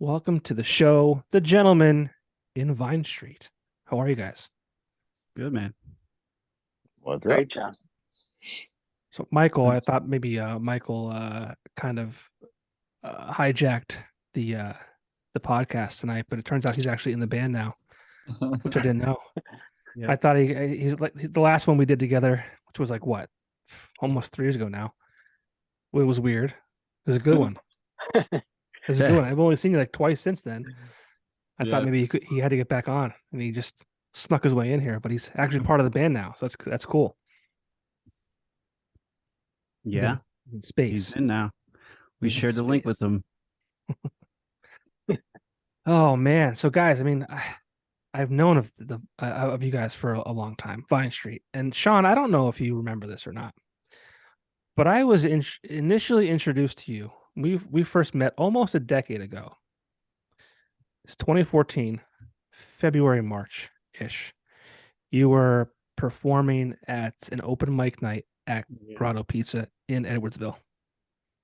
Welcome to the show, The Gentleman in Vine Street. How are you guys? Good man. What's up? Great job. So, Michael, I thought maybe Michael kind of hijacked the podcast tonight, but it turns out he's actually in the band now, which I didn't know. Yeah. I thought he's like the last one we did together, which was like what, almost 3 years ago now. It was weird. It was a good one. It was a good one. I've only seen you like twice since then. I thought maybe he had to get back on, and he just snuck his way in here. But he's actually part of the band now, so that's cool. Yeah. In He's space. in now. We He's in shared the link space. with him. Oh man! So guys, I mean, I've known of you guys for a long time, Vine Street, and Sean. I don't know if you remember this or not, but I was initially introduced to you. We first met almost a decade ago. It's 2014, February, March ish. You were performing at an open mic night at Grotto Pizza in Edwardsville.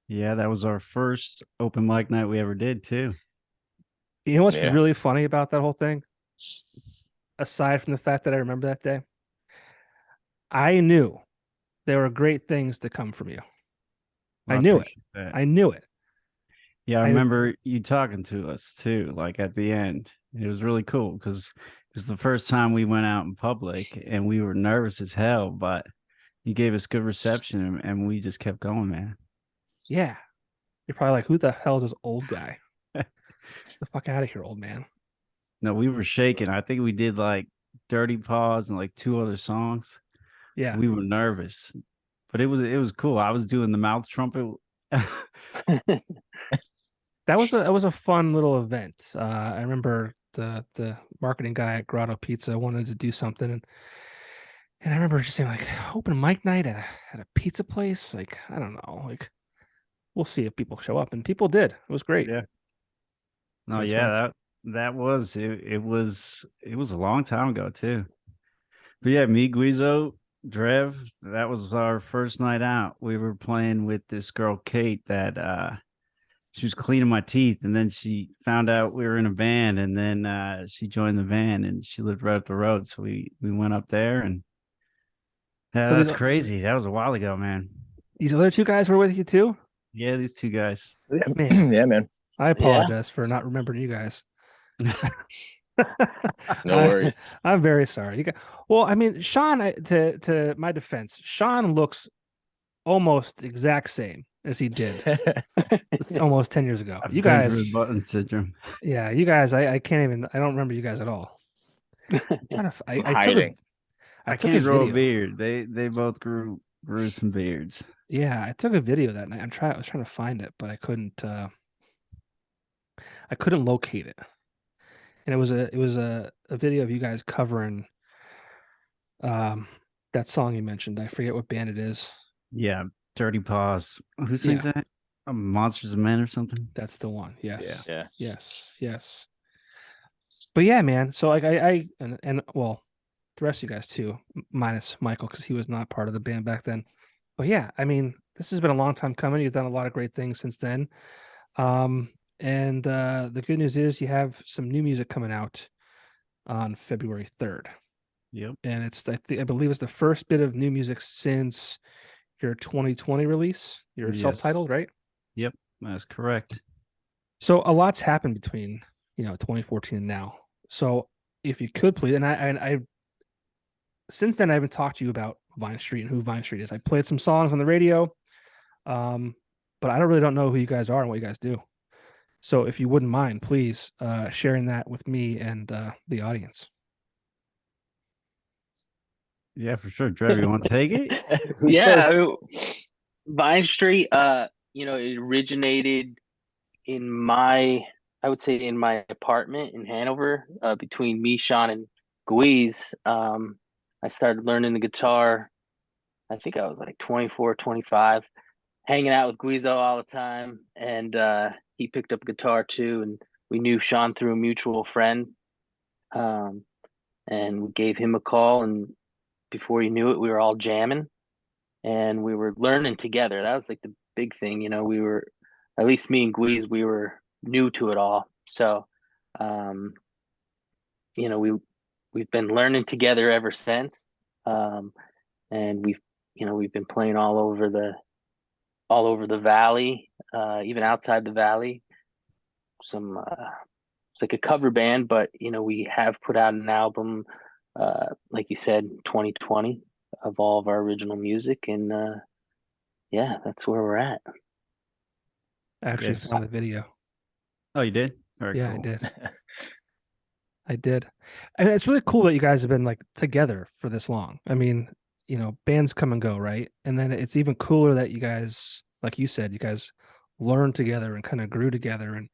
Yeah, that was our first open mic night we ever did too. You know what's Yeah. really funny about that whole thing? Aside from the fact that I remember that day, I knew there were great things to come from you. Well, I knew it. appreciate that. I knew it. Yeah, I I- remember you talking to us too, like at the end. It was really cool because it was the first time we went out in public and we were nervous as hell, but you gave us good reception and we just kept going, man. Yeah. You're probably like, who the hell is this old guy? Get the fuck out of here, old man. No, we were shaking. I think we did like Dirty Paws and like two other songs. Yeah. We were nervous, but it was cool. I was doing the mouth trumpet. That was a fun little event. I remember the marketing guy at Grotto Pizza wanted to do something, and I remember just saying like open mic night at a pizza place. Like, I don't know, like we'll see if people show up, and people did. It was great. Yeah. No, That's yeah, when that was it. It was a long time ago too. But yeah, me, Guizo, Drev, that was our first night out. We were playing with this girl Kate that she was cleaning my teeth, and then she found out we were in a band, and then she joined the band, and she lived right up the road. So we went up there, and yeah, so that's crazy. That was a while ago, man. these other two guys were with you too. Yeah, these two guys. Man, Yeah, man. I Yeah. apologize for not remembering you guys. No worries. I'm very sorry. You got well. I mean, Sean. To my defense, Sean looks almost exact same as he did almost 10 years ago. You guys, Benjamin Button syndrome. yeah, you guys. I can't even. I don't remember you guys at all. I'm trying to. I took a. Hiding. I I took a can't grow a video. beard. They both grew some beards. Yeah, I took a video that night. I was trying to find it, but I couldn't. I couldn't locate it. And it was a video of you guys covering um that song you mentioned. I forget what band it is. Yeah, Dirty Paws. Who sings that? Monsters of Men or something? That's the one. Yes. Yeah. Yes. Yes. But yeah, man. So like and well, the rest of you guys too, minus Michael because he was not part of the band back then. But yeah, I mean, this has been a long time coming. You've done a lot of great things since then. And the good news is you have some new music coming out on February 3rd. Yep. And I believe it's the first bit of new music since your 2020 release. Your Yes. self-titled, right? Yep, that's correct. So a lot's happened between 2014 and now. So if you could please, and I since then I haven't talked to you about Vine Street and who Vine Street is. I played some songs on the radio, but I don't know who you guys are and what you guys do. So if you wouldn't mind, please sharing that with me and the audience. Yeah, for sure. Trevor, you want to take it? Who's Yeah, first? Vine Street, it originated in I would say in my apartment in Hanover, between me, Sean, and Guiz. I started learning the guitar. I think I was like 24, 25, hanging out with Guizo all the time. And he picked up a guitar too. And we knew Sean through a mutual friend. And we gave him a call. And before you knew it, we were all jamming and we were learning together. That was like the big thing. We were, at least me and Guiz, we were new to it all. So, you know, we've been learning together ever since. And we've been playing all over the valley, even outside the valley. It's like a cover band, but we have put out an album, like you said, 2020 of all of our original music, and yeah, that's where we're at. I actually Yes. saw the video. Oh, you did? Very Yeah, cool. I did. I did. And it's really cool that you guys have been like together for this long. I mean, bands come and go, right? And then it's even cooler that you guys, like you said, you guys learned together and kind of grew together, and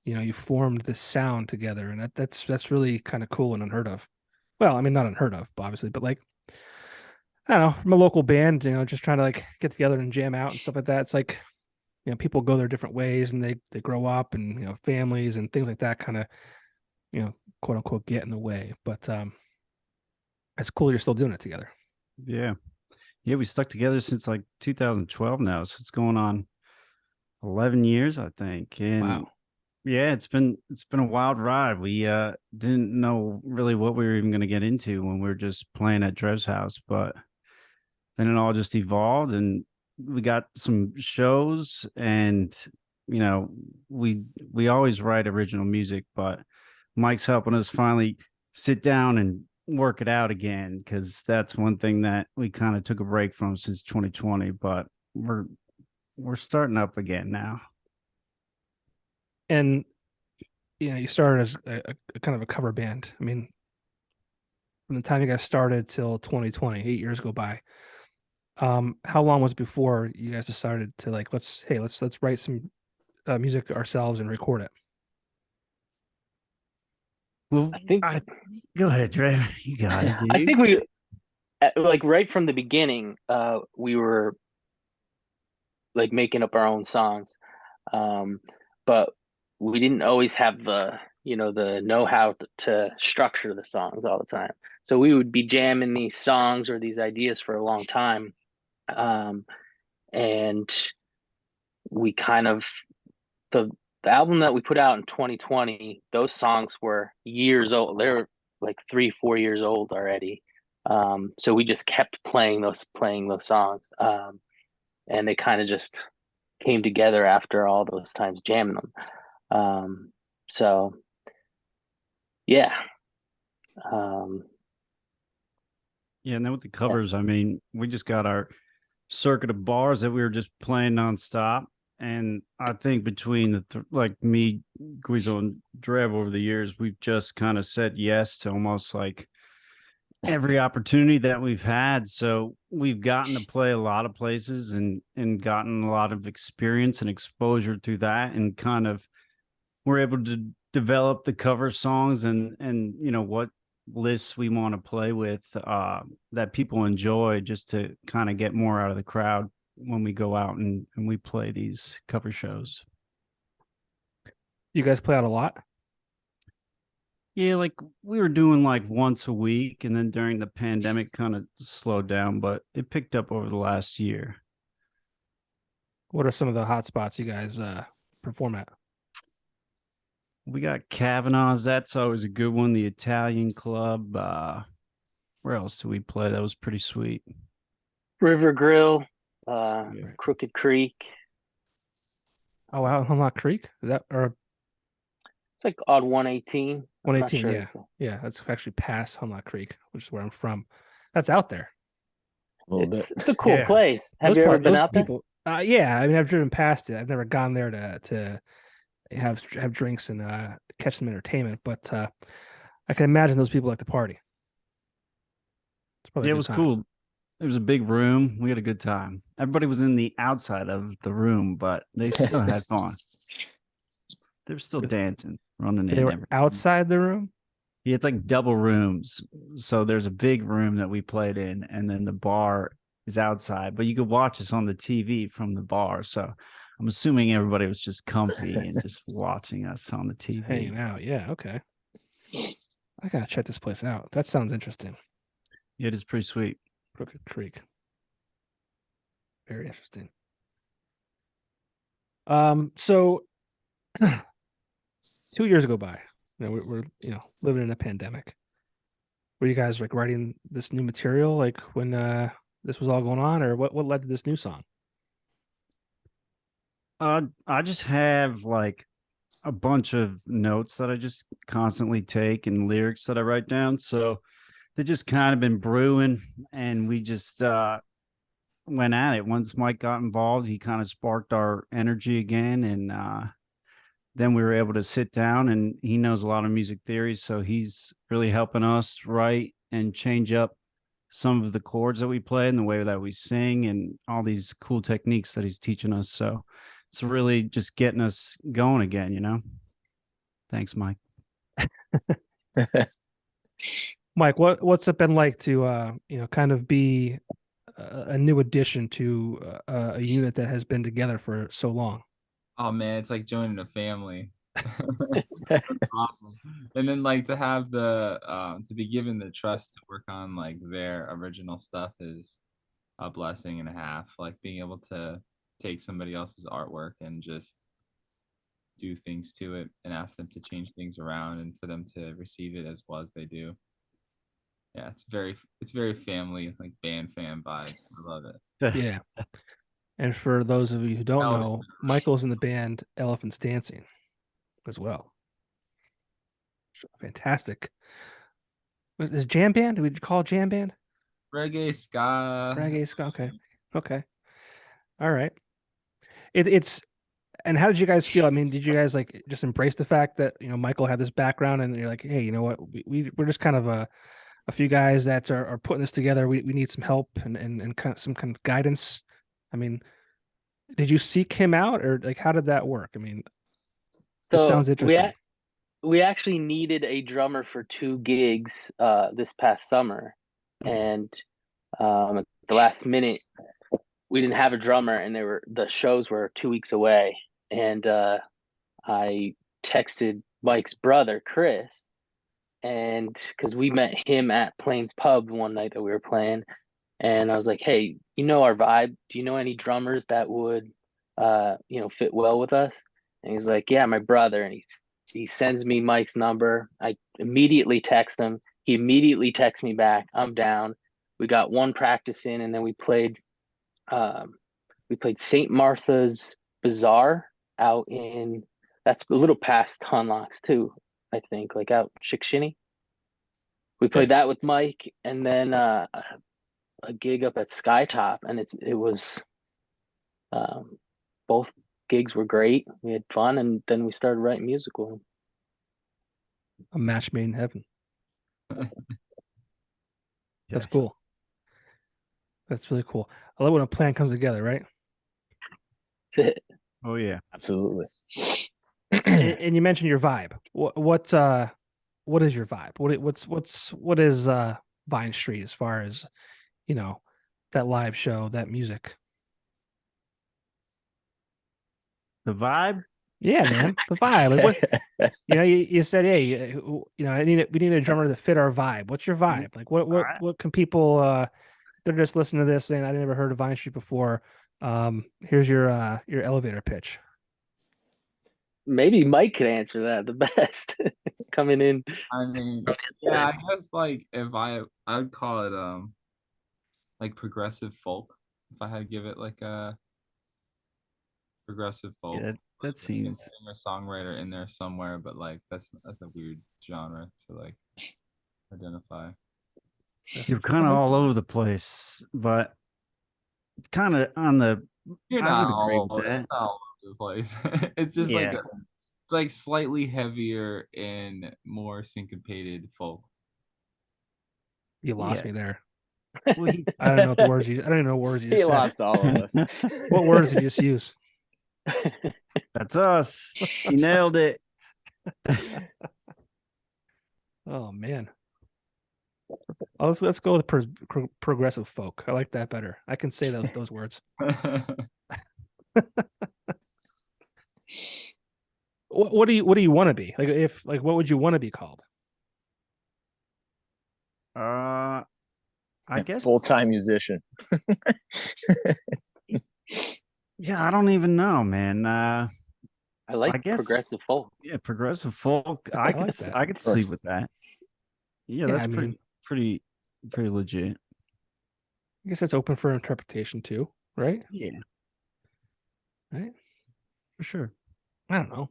you formed this sound together, and that's really kind of cool and unheard of. Well, I mean, not unheard of, obviously, but like, I don't know, from a local band, just trying to like get together and jam out and stuff like that. It's like, people go their different ways and they grow up, and families and things like that kind of, quote unquote, get in the way. But it's cool you're still doing it together. Yeah. Yeah, we stuck together since like 2012 now. So it's going on 11 years, I think. And Wow. yeah, it's been a wild ride. We didn't know really what we were even going to get into when we were just playing at Drev's house, but then it all just evolved, and we got some shows, and we always write original music, but Mike's helping us finally sit down and work it out again, because that's one thing that we kind of took a break from since 2020, but we're starting up again now. And you started as a kind of a cover band. I mean, from the time you guys started till 2020, 8 years go by. How long was it before you guys decided to like, let's write some music ourselves and record it? Well, I think go ahead, Drev. You got it, dude. I think we like right from the beginning, we were like making up our own songs, but we didn't always have the know-how to structure the songs all the time. So we would be jamming these songs or these ideas for a long time, and we kind of the album that we put out in 2020, those songs were years old. They're like 3-4 years old already. So we just kept playing those songs, and they kind of just came together after all those times jamming them. So yeah. Yeah, and then with the covers, I mean, we just got our circuit of bars that we were just playing nonstop. And I think between like me, Guizo, and Drev over the years, we've just kind of said yes to almost like every opportunity that we've had. So we've gotten to play a lot of places, and gotten a lot of experience and exposure through that, and kind of we're able to develop the cover songs and what lists we want to play with that people enjoy, just to kind of get more out of the crowd when we go out and we play these cover shows. You guys play out a lot? Yeah, like we were doing like once a week, and then during the pandemic kind of slowed down, but it picked up over the last year. What are some of the hot spots you guys perform at? We got Kavanaugh's. That's always a good one. The Italian Club. Where else do we play? That was pretty sweet. River Grill, Yeah. Crooked Creek. Oh, out in Hemlock Creek? Is that, or It's like odd 118. I'm not 118? sure. Yeah. Yeah, that's actually past Hemlock Creek, which is where I'm from. That's out there. A little bit. It's a cool Yeah. place. Have you ever been out there? Yeah, I mean, I've driven past it. I've never gone there to have drinks and catch some entertainment, but I can imagine those people like to party. It's probably Yeah, a it good was time. cool. It was a big room. We had a good time. Everybody was in the outside of the room, but they still had fun. They were still dancing, running They in. were outside the room. Yeah, it's like double rooms. So there's a big room that we played in, and then the bar is outside, but you could watch us on the TV from the bar. So I'm assuming everybody was just comfy and just watching us on the TV. Hanging out. Yeah, okay. I gotta check this place out. That sounds interesting. Yeah, it is pretty sweet. Crooked Creek. Very interesting. So 2 years go by. We're living in a pandemic. Were you guys like writing this new material like when this was all going on, or what led to this new song? I just have like a bunch of notes that I just constantly take and lyrics that I write down. So they just kind of been brewing, and we just went at it. Once Mike got involved, he kind of sparked our energy again, and then we were able to sit down, and he knows a lot of music theory, so he's really helping us write and change up some of the chords that we play and the way that we sing and all these cool techniques that he's teaching us. So it's really just getting us going again. Thanks, Mike. Mike, what's it been like to kind of be a new addition to a unit that has been together for so long? Oh man, it's like joining a family. That's awesome. And then like to have the to be given the trust to work on like their original stuff is a blessing and a half. Like being able to take somebody else's artwork and just do things to it and ask them to change things around and for them to receive it as well as they do. Yeah, it's very family, like band fan vibes. I love it. Yeah. And for those of you who don't know, Michael's in the band Elephants Dancing as well. Fantastic. Is jam band? Do we call it jam band? Reggae ska. Reggae ska. Okay. All right. It's and how did you guys feel? I mean, did you guys like just embrace the fact that Michael had this background, and you're like, hey, you know what? We're just kind of a few guys that are putting this together. We need some help and kind of some kind of guidance. I mean, did you seek him out, or like how did that work? I mean, it So sounds interesting. we actually needed a drummer for 2 gigs this past summer, and at the last minute we didn't have a drummer, and the shows were 2 weeks away, and I texted Mike's brother Chris, and because we met him at Plains Pub one night that we were playing, and I was like, hey, you know our vibe, do you know any drummers that would fit well with us? And he's like, yeah, my brother. And he sends me Mike's number. I immediately text him. He immediately texts me back, I'm down. We got one practice in, and then we played St. Martha's Bazaar out in, that's a little past Hunlocks too, I think, like out Shikshini. We played that with Mike, and then a gig up at Skytop, and it was both gigs were great. We had fun, and then we started writing music with him. A match made in heaven. That's Yes. cool. That's really cool. I love when a plan comes together, right? That's it. Oh yeah. Absolutely. And you mentioned your vibe. What is your vibe? What is Vine Street as far as that live show, that music? The vibe. Yeah, man, the vibe. Like what you said, hey, we need a drummer that fit our vibe. What's your vibe? Like what can people they're just listening to this saying I never heard of Vine Street before. Here's your elevator pitch. Maybe Mike could answer that the best. Coming in. I mean, yeah, I guess like if I would call it like progressive folk. If I had to give it like a progressive folk. Yeah, that seems a songwriter in there somewhere, but like that's a weird genre to like identify. you're kind of all over the place, but kind of on the. You're I not would agree all, with that. it's not all over the place. It's just like it's like slightly heavier and more syncopated folk. You lost me there. Well, I don't know what the words I don't even know words you just He said. lost all of us. What words did you just use? that's us. You nailed it. Oh man. Oh, let's go with progressive folk. I like that better. I can say those words. What do you want to be? Like what would you want to be called? I guess Full-time musician. yeah, I don't even know, man. I like I guess progressive folk. yeah, progressive folk. I like that. I could sleep Works. with that. Yeah, Yeah, that's I mean, pretty legit. I guess that's open for interpretation too, right? Yeah, Right? for sure. I don't know.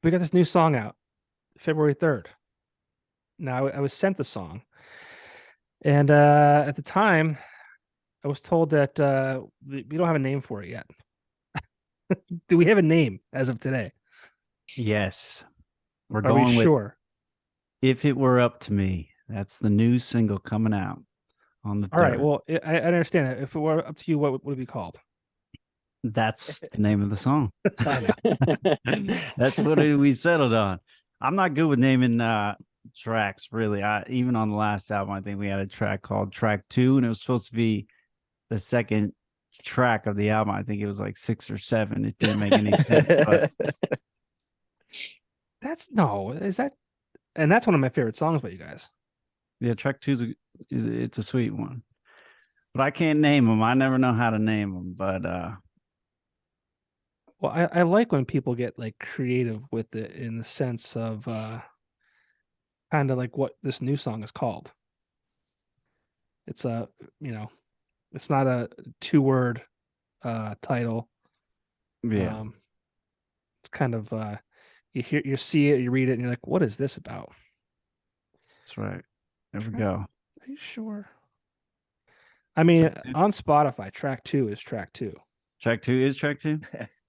We got this new song out, February 3rd. Now I was sent the song, and at the time, I was told that we don't have a name for it yet. Do we have a name as of today? Yes. We're Are we going with sure? If It Were Up to Me. That's the new single coming out on the All right. 3rd. Well, I understand that. If it were up to you, what would it be called? That's the name of the song. I know. That's what we settled on. I'm not good with naming tracks, really. Even on the last album, I think we had a track called Track 2, and it was supposed to be the second track of the album. I think it was like 6 or 7. It didn't make any sense. But Is that? And that's one of my favorite songs by you guys. yeah, Track 2 it's a sweet one. But I can't name them. I never know how to name them. But Well, I like when people get like creative with it in the sense of kind of like what this new song is called. It's it's not a 2-word title. yeah, It's kind of you see it, you read it, and you're like, what is this about? that's right. There we Track- go. Are you sure? I mean, Track 2? on Spotify, track 2 is track 2. Track 2 is Track 2?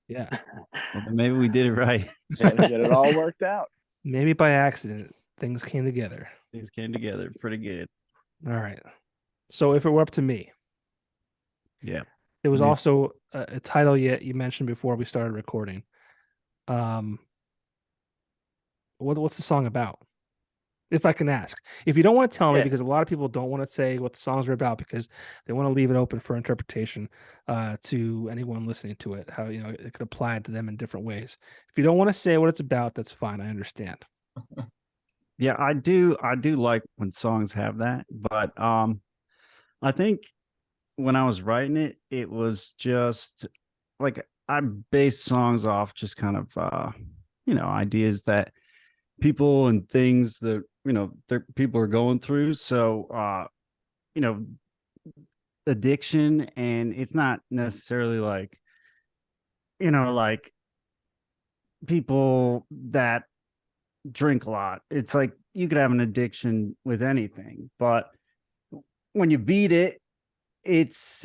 Yeah. Well, then maybe we did it right. Get it all worked out. Maybe by accident, things came together. These came together pretty good. All right. So if it were up to me, Yeah. there was Yeah. also a title you mentioned before we started recording. What's the song about? If I can ask. If you don't want to tell me, Yeah. because a lot of people don't want to say what the songs are about because they want to leave it open for interpretation to anyone listening to it, how it could apply to them in different ways. If you don't want to say what it's about, that's fine. I understand. Yeah, I do like when songs have that, but I think when I was writing it, it was just like I based songs off just kind of ideas that people and things that people are going through. So addiction, and it's not necessarily like like people that drink a lot. It's like you could have an addiction with anything, but when you beat it, it's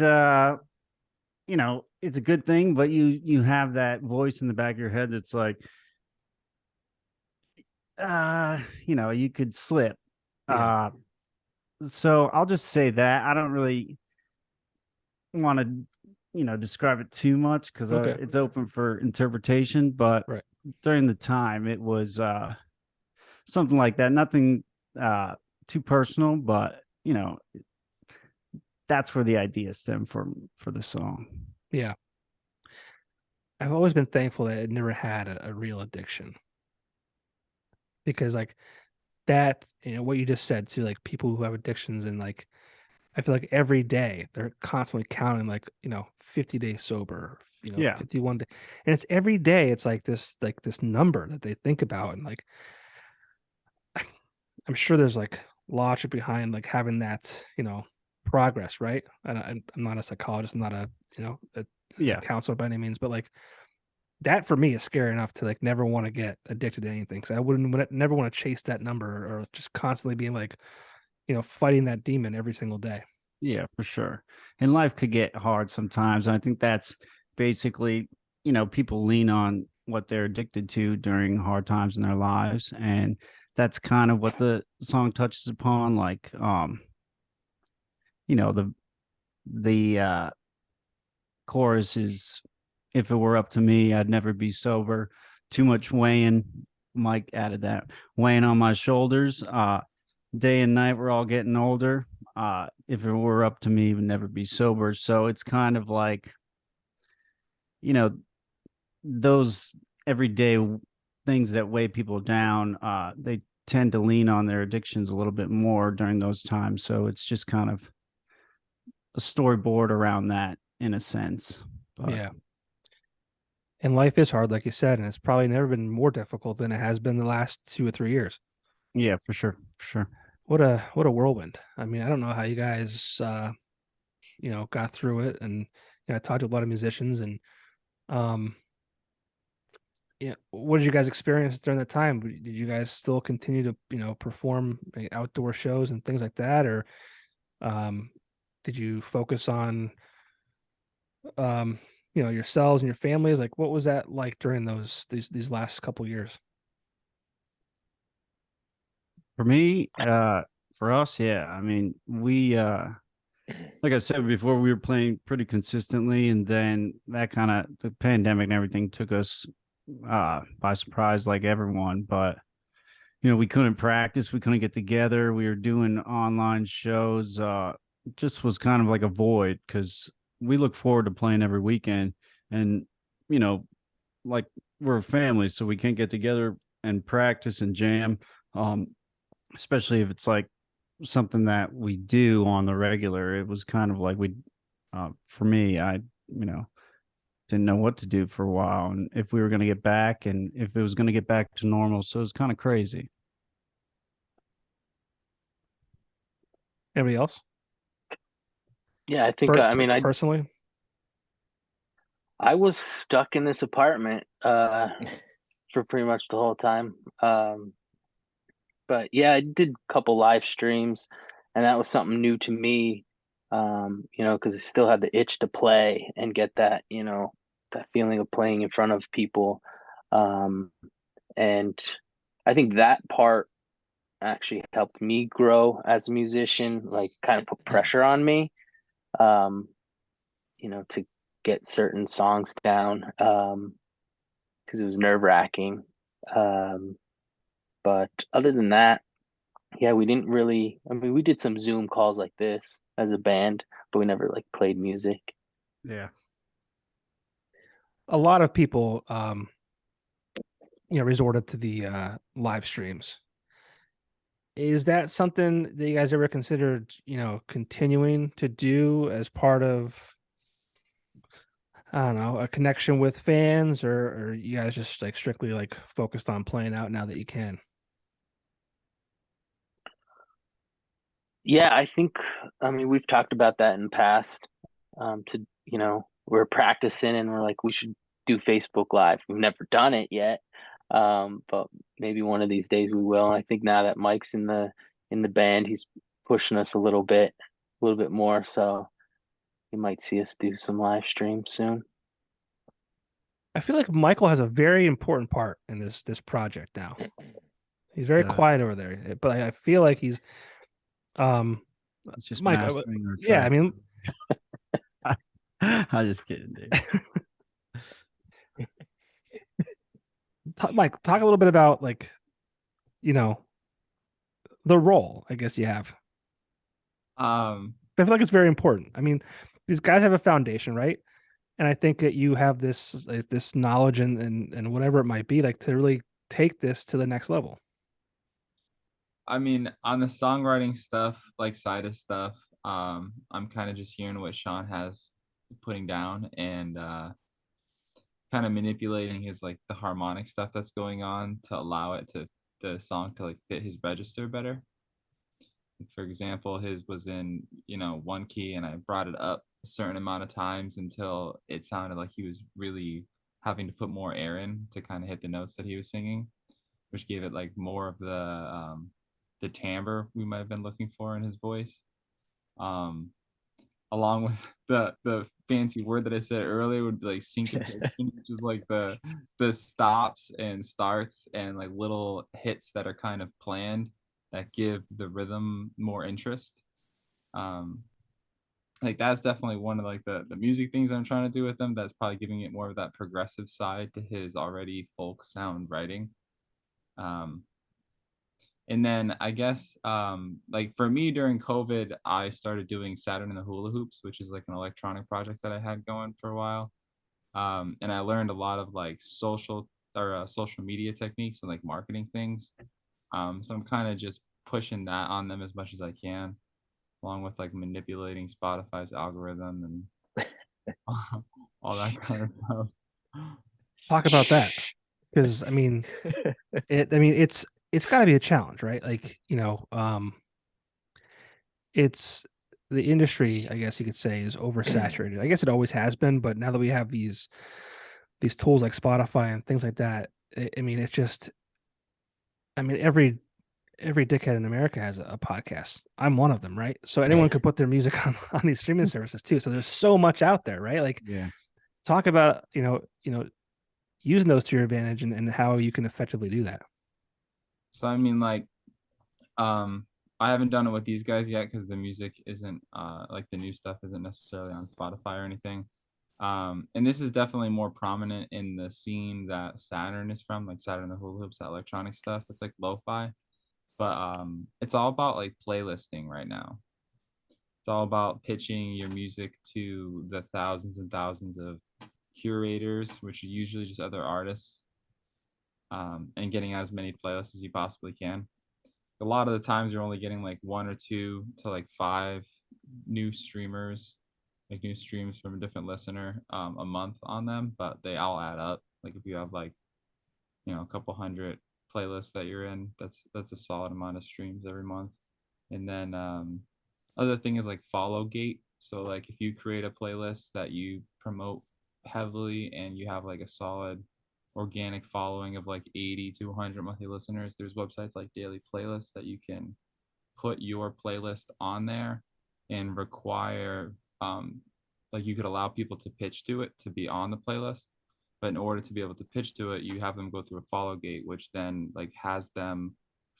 it's a good thing, but you have that voice in the back of your head that's like you could slip. Yeah. So I'll just say that I don't really want to describe it too much because Okay. it's open for interpretation, but Right. during the time it was something like that. Nothing too personal, but that's where the idea stemmed from for the song. Yeah. I've always been thankful that it never had a real addiction. Because like that, what you just said to like people who have addictions, and like I feel like every day they're constantly counting like, 50 days sober, Yeah. 51 days. And it's every day it's like this number that they think about, and like I'm sure there's like logic behind like having that, progress, right? And I'm not a psychologist, I'm not a counselor by any means, but like that for me is scary enough to like never want to get addicted to anything. Because I never want to chase that number or just constantly being like, fighting that demon every single day. Yeah, for sure. And life could get hard sometimes. And I think that's basically, people lean on what they're addicted to during hard times in their lives. And that's kind of what the song touches upon. Like, the chorus is, if it were up to me, I'd never be sober. Too much weighing. Mike added that, weighing on my shoulders. Day and night, we're all getting older. If it were up to me, would never be sober. So it's kind of like, those everyday things that weigh people down. They tend to lean on their addictions a little bit more during those times. So it's just kind of a storyboard around that in a sense. But Yeah. And life is hard, like you said, and it's probably never been more difficult than it has been the last 2 or 3 years. Yeah, for sure. For sure. What a whirlwind. I mean, I don't know how you guys got through it. And I talked to a lot of musicians, and um yeah, what did you guys experience during that time? Did you guys still continue to, perform outdoor shows and things like that, or um did you focus on yourselves and your families? Like, what was that like during these last couple years? For me, for us, yeah. I mean, we like I said before, we were playing pretty consistently, and then that kind of the pandemic and everything took us by surprise, like everyone. But we couldn't practice, we couldn't get together. We were doing online shows. Just was kind of like a void because we look forward to playing every weekend, and you know, like we're a family, so we can't get together and practice and jam. Um, Especially if it's like something that we do on the regular. It was kind of like for me, I, didn't know what to do for a while and if we were going to get back and if it was going to get back to normal. So it was kind of crazy. Anybody else? Yeah, I think I mean I Personally, I was stuck in this apartment for pretty much the whole time. But yeah, I did a couple live streams, and that was something new to me. Because I still had the itch to play and get that, that feeling of playing in front of people. Um, and I think that part actually helped me grow as a musician, like kind of put pressure on me, um, to get certain songs down, because it was nerve-wracking. Um, but other than that, yeah, we didn't really. I mean, we did some Zoom calls like this as a band, but we never like played music. Yeah. a lot of people resorted to the live streams. Is that something that you guys ever considered, continuing to do as part of, I don't know, a connection with fans, or you guys just like strictly like focused on playing out now that you can? Yeah, I think. I mean, we've talked about that in the past. We're practicing and we're like, we should do Facebook Live. We've never done it yet, but maybe one of these days we will. And I think now that Mike's in the band, he's pushing us a little bit more. So you might see us do some live streams soon. I feel like Michael has a very important part in this project now. He's very Yeah. quiet over there, but I feel like he's It's just Mike. mastering our Yeah, I tracks. mean, I'm just kidding, dude. Mike, talk a little bit about like, the role I guess you have. Um, I feel like it's very important. I mean, these guys have a foundation, right? And I think that you have this knowledge and whatever it might be, like to really take this to the next level. I mean, on the songwriting stuff, like side of stuff, I'm kind of just hearing what Sean has putting down and kind of manipulating his like the harmonic stuff that's going on to allow it to the song to like fit his register better. For example, his was in, one key and I brought it up a certain amount of times until it sounded like he was really having to put more air in to kind of hit the notes that he was singing, which gave it like more of the timbre we might have been looking for in his voice. Um, Along with the fancy word that I said earlier would be like syncopation, which is like the stops and starts and like little hits that are kind of planned that give the rhythm more interest. Like that's definitely one of like the music things I'm trying to do with them. That's probably giving it more of that progressive side to his already folk sound writing. Um, and then I guess like for me during COVID, I started doing Saturn and the Hula Hoops, which is like an electronic project that I had going for a while. And I learned a lot of like social media techniques and like marketing things. So I'm kind of just pushing that on them as much as I can, along with like manipulating Spotify's algorithm and all that kind of stuff. Talk about that, because I mean, it's got to be a challenge, right? Like, it's the industry, I guess you could say, is oversaturated. I guess it always has been, but now that we have these tools like Spotify and things like that, I mean, it's just, I mean, every dickhead in America has a podcast. I'm one of them, right? So anyone could put their music on these streaming services too. So there's so much out there, right? Like, Yeah. talk about using those to your advantage and how you can effectively do that. So I mean, like, I haven't done it with these guys yet because the music isn't like the new stuff isn't necessarily on Spotify or anything. And this is definitely more prominent in the scene that Saturn is from, like Saturn the Hula Hoops, that electronic stuff. It's like lo-fi, but it's all about like playlisting right now. It's all about pitching your music to the thousands and thousands of curators, which are usually just other artists, and getting as many playlists as you possibly can. A lot of the times you're only getting like 1 or 2 to like 5 new streamers, like new streams from a different listener a month on them, but they all add up. Like if you have like, a couple hundred playlists that you're in, that's a solid amount of streams every month. And then other thing is like follow gate. So like if you create a playlist that you promote heavily and you have like a solid organic following of like 80 to 100 monthly listeners, there's websites like Daily Playlists that you can put your playlist on there and require like you could allow people to pitch to it to be on the playlist, but in order to be able to pitch to it, you have them go through a follow gate, which then like has them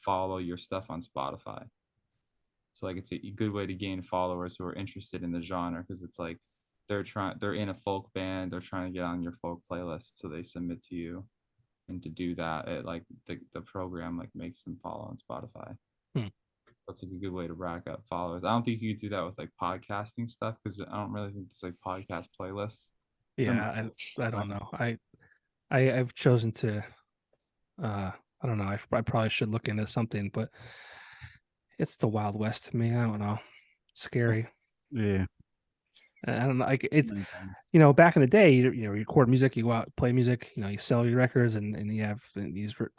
follow your stuff on Spotify. So like it's a good way to gain followers who are interested in the genre, because it's like they're in a folk band, they're trying to get on your folk playlist, so they submit to you, and to do that, it like the program like makes them follow on Spotify. That's like a good way to rack up followers. I don't think you could do that with like podcasting stuff, because I don't really think it's like podcast playlists. Yeah, I don't know. I've chosen to I don't know. I probably should look into something, but it's the Wild West to me. I don't know. It's scary. Yeah. I don't know. Like it's Many times. back in the day, you record music, you go out, play music, you sell your records, and you have these what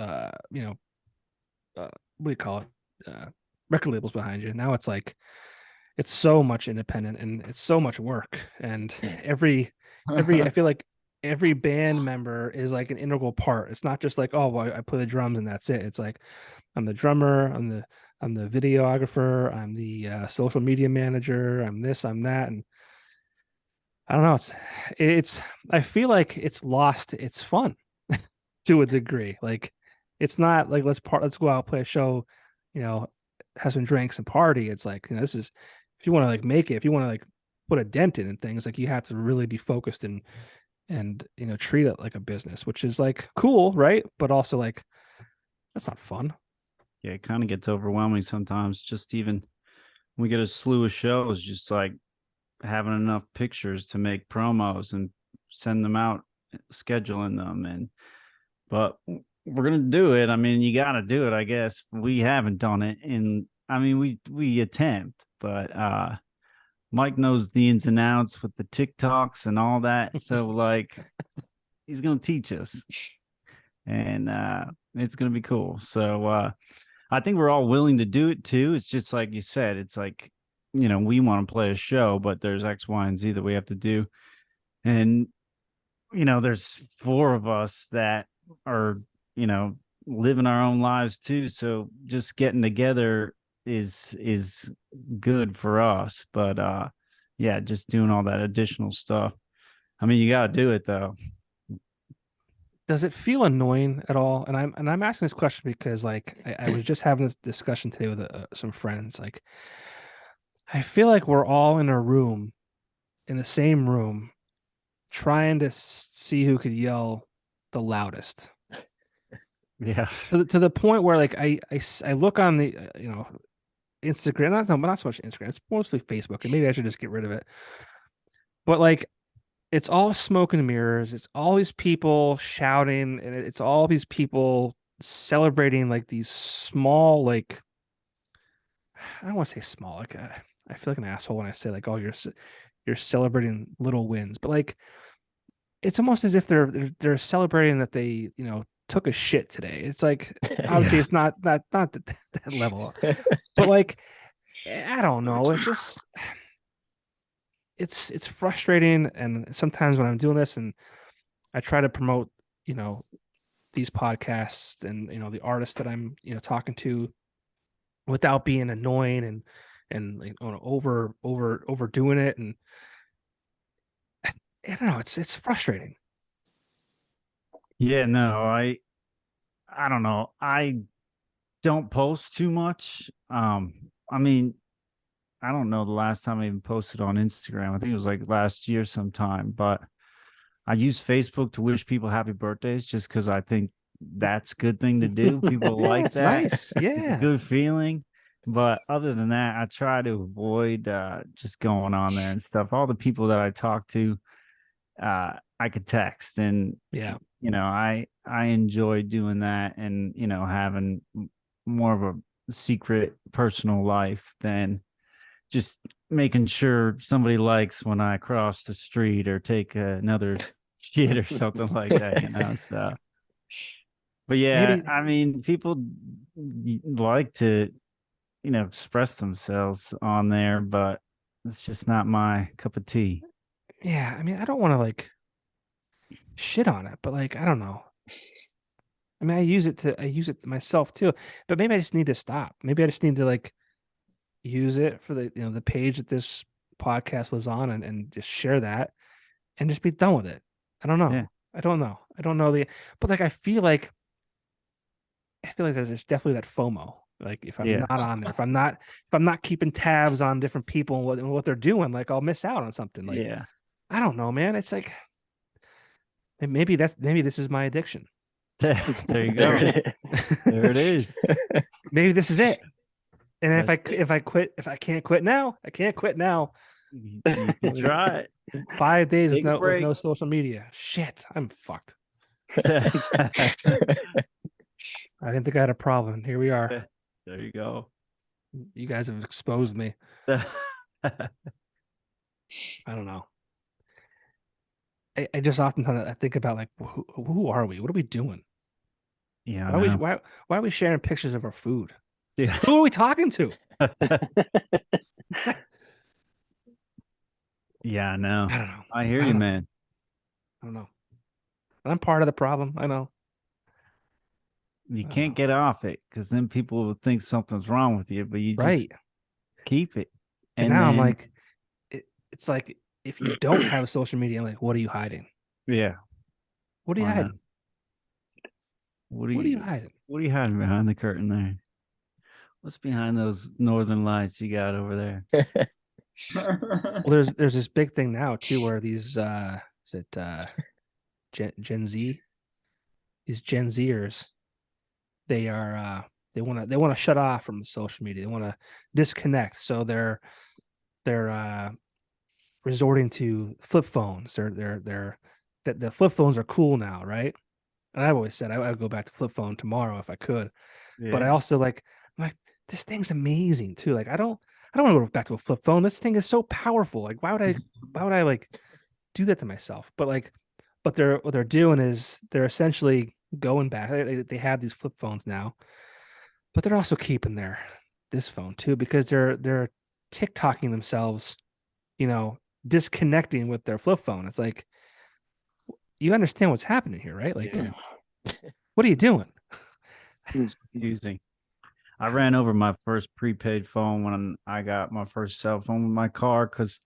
do you call it? Record labels behind you. Now it's like it's so much independent and it's so much work. And every I feel like every band member is like an integral part. It's not just like, oh, well, I play the drums and that's it. It's like I'm the drummer, I'm the videographer, I'm the social media manager, I'm this, I'm that, and I don't know. It's I feel like it's lost its fun to a degree. Like it's not like let's go out, play a show, have some drinks and party. It's like, this is, if you want to like make it, if you want to like put a dent in and things, like you have to really be focused and treat it like a business, which is like cool, right? But also like that's not fun. Yeah, it kind of gets overwhelming sometimes. Just even we get a slew of shows, just like having enough pictures to make promos and send them out, scheduling them, but we're gonna do it. I mean, you got to do it, I guess. We haven't done it, and I mean, we attempt, but Mike knows the ins and outs with the TikToks and all that, so like he's gonna teach us, and it's gonna be cool. So I think we're all willing to do it too. It's just like you said, it's like, we want to play a show, but there's X, Y, and Z that we have to do. And, there's 4 of us that are, living our own lives too. So just getting together is good for us. But yeah, just doing all that additional stuff. I mean, you got to do it though. Does it feel annoying at all? And I'm asking this question because like I was just having this discussion today with some friends. Like I feel like we're all in the same room, trying to see who could yell the loudest. Yeah. To the point where like I look on the Instagram, not so much Instagram, it's mostly Facebook, and maybe I should just get rid of it. But like it's all smoke and mirrors. It's all these people shouting, and it's all these people celebrating like these small, like I don't want to say small. Like I feel like an asshole when I say like, oh, you're celebrating little wins, but like it's almost as if they're celebrating that they, took a shit today. It's like obviously Yeah. it's not that level, but like I don't know. It's just it's frustrating, and sometimes when I'm doing this and I try to promote, you know, these podcasts and the artists that I'm talking to without being annoying and like overdoing it, and I don't know, it's frustrating. Yeah, no, I don't know. I don't post too much. I mean, I don't know the last time I even posted on Instagram. I think it was like last year sometime, but I use Facebook to wish people happy birthdays just because I think that's a good thing to do. People Yeah, like it's that. nice. It's a Yeah. good feeling. But other than that, I try to avoid just going on there and stuff. All the people that I talk to, I could text, and Yeah. I enjoy doing that, and having more of a secret personal life than just making sure somebody likes when I cross the street or take another shit or something like that. So, but yeah, Maybe, I mean, people like to, express themselves on there, but it's just not my cup of tea. yeah. I mean, I don't want to like shit on it, but like, I don't know. I mean, I use it myself too, but maybe I just need to stop. Maybe I just need to like use it for the, the page that this podcast lives on, and just share that and just be done with it. I don't know. Yeah. I don't know. I don't know but like, I feel like there's definitely that FOMO. Like if I'm Yeah. not on there, if I'm not keeping tabs on different people and what they're doing, like I'll miss out on something. Like, Yeah. I don't know, man. It's like maybe this is my addiction. There you There go. it is. There it is. Maybe this is it. And That's it. if I can't quit now, I can't quit now. You can try it. 5 days Take a with break. no social media. Shit, I'm fucked. I didn't think I had a problem. Here we are. There you go. You guys have exposed me. Yeah, I don't know. I just often I think about like who are we? What are we doing? I Why are we know. why are we sharing pictures of our food? Yeah. Who are we talking to? Yeah, I know. I don't know. I hear I you, don't know. man. I don't know. I'm part of the problem. I know. You I don't can't know. get off it because then people will think something's wrong with you, but you just Right. keep it. And And now I'm then, like, it's like if you don't have social media, I'm like, what are you hiding? yeah, What are you I know. hiding? What are What are you you hiding? what are you hiding behind the curtain there? What's behind those northern lights you got over there? Well, there's this big thing now too, where these is it Gen Z, these Gen Zers, they are they want to shut off from social media. They want to disconnect. So they're resorting to flip phones. They're that the flip phones are cool now, right? And I've always said I would go back to flip phone tomorrow if I could. But I Yeah. also I'm like, this thing's amazing too. Like I don't want to go back to a flip phone. This thing is so powerful. Like why would I like do that to myself? But like but what they're doing is they're essentially going back. They have these flip phones now, but they're also keeping this phone too, because they're TikToking themselves, disconnecting with their flip phone. It's like, you understand what's happening here, right? Like, Yeah. what are you doing? It's confusing. I ran over my first prepaid phone when I got my first cell phone with my car because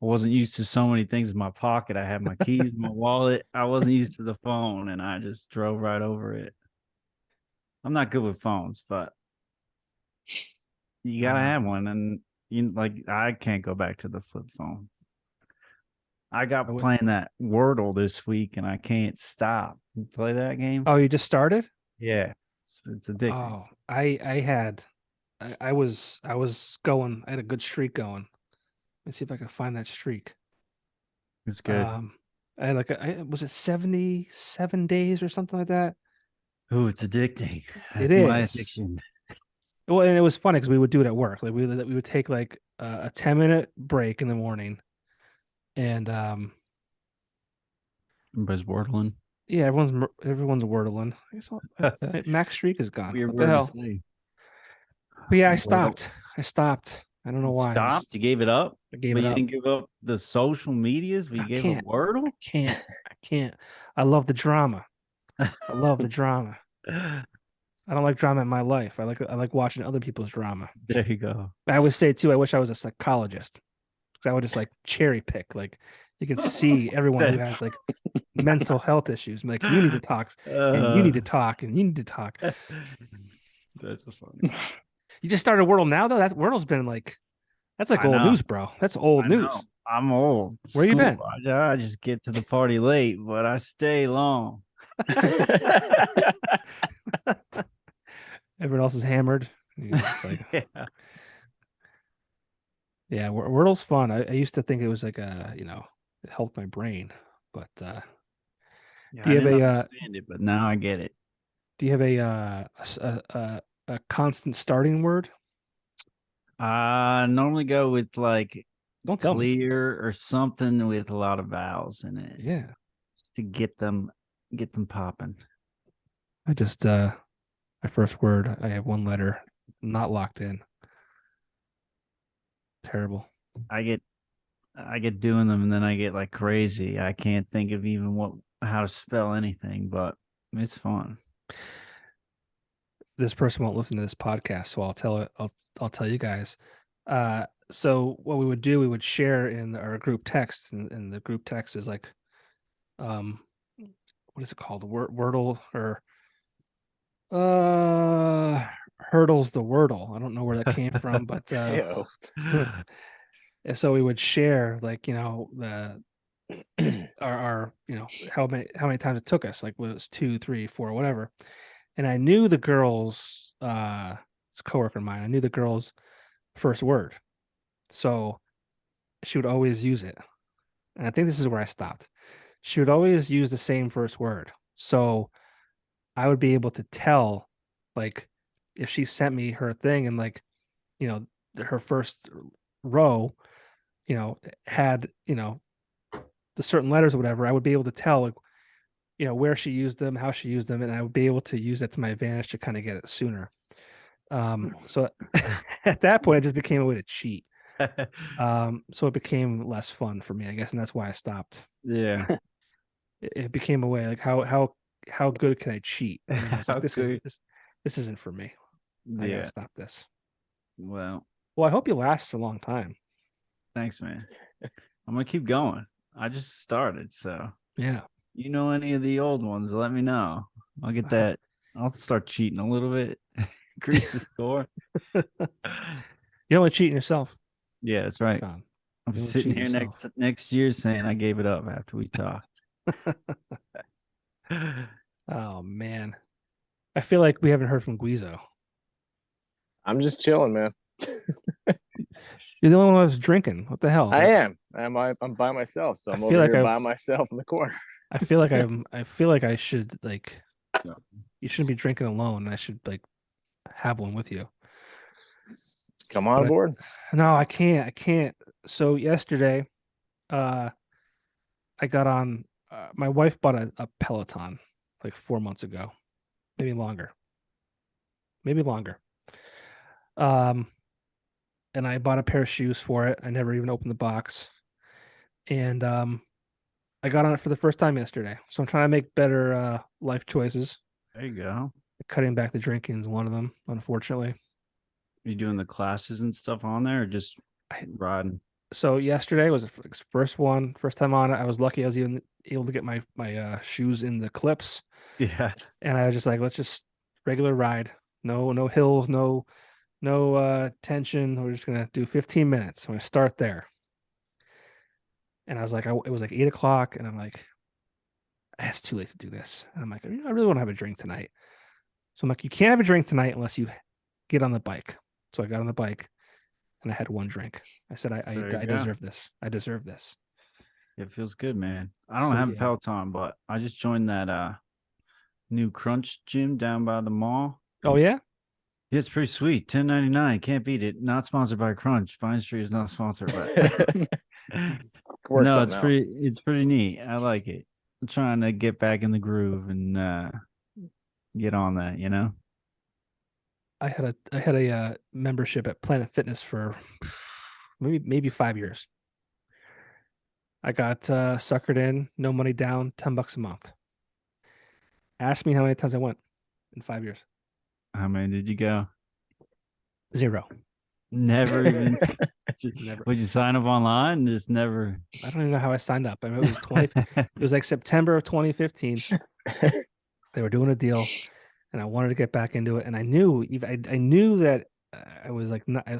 I wasn't used to so many things in my pocket. I had my keys, my wallet. I wasn't used to the phone, and I just drove right over it. I'm not good with phones, but you gotta have one, and I can't go back to the flip phone. I I got would, playing that Wordle this week, and I can't stop. You play that game? oh, you just started? Yeah, it's addicting. Oh, I was going. I had a good streak going. Let me see if I can find that streak. It's good. I had was it 77 days or something like that? Oh, it's addicting. It That's my is. addiction. Well, and it was funny because we would do it at work. Like we would take like a 10-minute break in the morning, and Everybody's wordling. Yeah, everyone's wordling. I guess Max Streak is gone. Weird What the word to hell? say. But yeah, I Wordle. stopped. I don't know You why. stopped? You gave it up? I gave But it you up. didn't give up the social medias, but you I gave can't. up Wordle? I can't. I love the drama. I love the drama. I don't like drama in my life. I like watching other people's drama. There you go. I always say too, I wish I was a psychologist. Because I would just like cherry pick. Like you can see everyone who has like mental health issues. Like you need to talk and you need to talk and you need to talk. That's funny. You just started Wordle now though? That Wordle's been like that's like I old know. news, bro. That's old I news. know. I'm old. Where you been? I just get to the party late, but I stay long. Everyone else is hammered. It's like, Yeah. yeah, Wordle's fun. I used to think it was like it helped my brain, but Yeah, do you I have didn't a understand it, but now I get it. do you have a constant starting word? I normally go with like Don't tell me. clear or something with a lot of vowels in it. Yeah. Just to get them popping. I just my first word, I have one letter, not locked in. Terrible. I get doing them and then I get like crazy. I can't think of even how to spell anything, but it's fun. This person won't listen to this podcast, so I'll tell you guys. So what we would do, we would share in our group text, and the group text is like, what is it called? The Wordle or hurdles the Wordle. I don't know where that came from, but Ew. and so we would share like our how many times it took us, like it was 2, 3, 4, whatever. And I knew the girl's it's a coworker of mine. I knew the girl's first word. So she would always use it. And I think this is where I stopped. She would always use the same first word. So I would be able to tell, like, if she sent me her thing and like, her first row, had, the certain letters or whatever, I would be able to tell like, where she used them, how she used them, and I would be able to use that to my advantage to kind of get it sooner. So at that point, it just became a way to cheat. So it became less fun for me, I guess, and that's why I stopped. Yeah. It became a way like how good can I cheat? And I was like, this isn't for me. I gotta stop this. Well, I hope you last a long time. thanks, man. I'm gonna keep going. I just started, so Yeah. you know any of the old ones, let me know. I'll get that. I'll start cheating a little bit. Increase the score. You don't want to cheat yourself. Yeah, that's right. John. I'm You don't sitting cheat here yourself. next year saying I gave it up after we talked. Oh man. I feel like we haven't heard from Guizo. I'm just chilling, man. You're the only one who's drinking. What the hell? I am. I'm by myself, so I'm I feel over like here I've- by myself in the corner. I feel like I should like you shouldn't be drinking alone. I should like have one with you. Come on But board. No, I can't. So yesterday, I got on. My wife bought a Peloton like 4 months ago, maybe longer. And I bought a pair of shoes for it. I never even opened the box, and I got on it for the first time yesterday. So I'm trying to make better life choices. There you go. Cutting back the drinking is one of them, unfortunately. Are you doing the classes and stuff on there, or just riding? So yesterday was the first time on it. I was lucky I was even able to get my shoes in the clips. Yeah. And I was just like, let's just regular ride. No hills, no tension. We're just gonna do 15 minutes. I'm gonna start there. And I was like, it was like 8 o'clock, and I'm like, it's too late to do this. And I'm like, I really want to have a drink tonight. So I'm like, you can't have a drink tonight unless you get on the bike. So I got on the bike and I had one drink. I said, I deserve this. I deserve this. It feels good, man. I don't have a Peloton, but I just joined that new Crunch gym down by the mall. Oh yeah? Yeah, it's pretty sweet. $10.99. Can't beat it. Not sponsored by Crunch. Vine Street is not sponsored by Work no, something out. it's pretty neat. I like it. trying to get back in the groove and get on that, you know. I had a membership at Planet Fitness for maybe 5 years. I got suckered in, no money down, $10 a month. Ask me how many times I went in 5 years. How many did you go? 0. Never even. Never. Would you sign up online? Just never. I don't even know how I signed up. I mean, it was 20. It was like September of 2015. They were doing a deal, and I wanted to get back into it. And I knew that I was like, I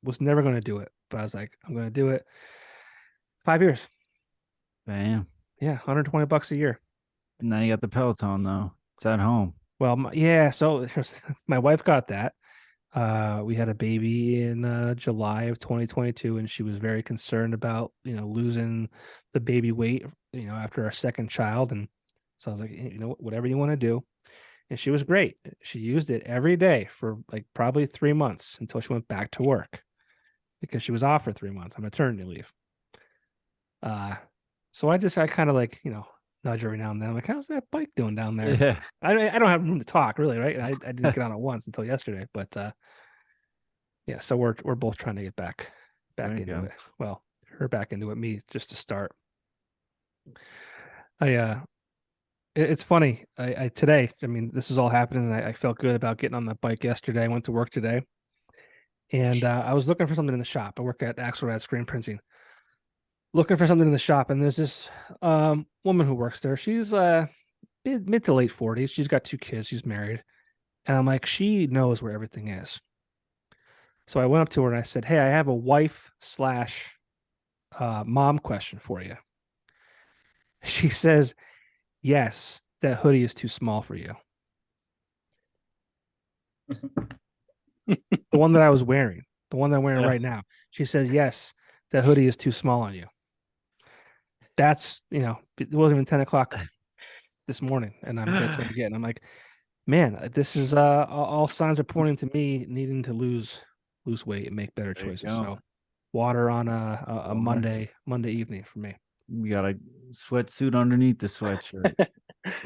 was never going to do it, but I was like, I'm going to do it. 5 years. Bam. Yeah, $120 a year. Now you got the Peloton though. It's at home. Well, yeah. So my wife got that. We had a baby in July of 2022, and she was very concerned about losing the baby weight after our second child. And so I was like, whatever you want to do. And she was great. She used it every day for like probably 3 months until she went back to work because she was off for 3 months on maternity leave. So I kind of like nudge every now and then. I'm like, how's that bike doing down there? Yeah. I don't have room to talk really, right? I didn't get on it once until yesterday, but yeah. So we're both trying to get back There you into go. it. Well, her back into it, me just to start. It's funny. I today. I mean, this is all happening, and I felt good about getting on the bike yesterday. I went to work today, and I was looking for something in the shop. I work at Axelrad screen printing. Looking for something in the shop, and there's this woman who works there. She's mid to late 40s. She's got 2 kids. She's married, and I'm like, she knows where everything is. So I went up to her and I said, "Hey, I have a wife / mom question for you." She says, "Yes, that hoodie is too small for you." The one that I was wearing, the one that I'm wearing Yeah. right now. She says, "Yes, that hoodie is too small on you." That's it wasn't even 10 o'clock this morning, and that's what I'm getting. I'm like, man, this is all signs are pointing to me needing to lose weight and make better There you choices. go. So water on a Water. Monday evening for me. You got a sweatsuit underneath the sweatshirt.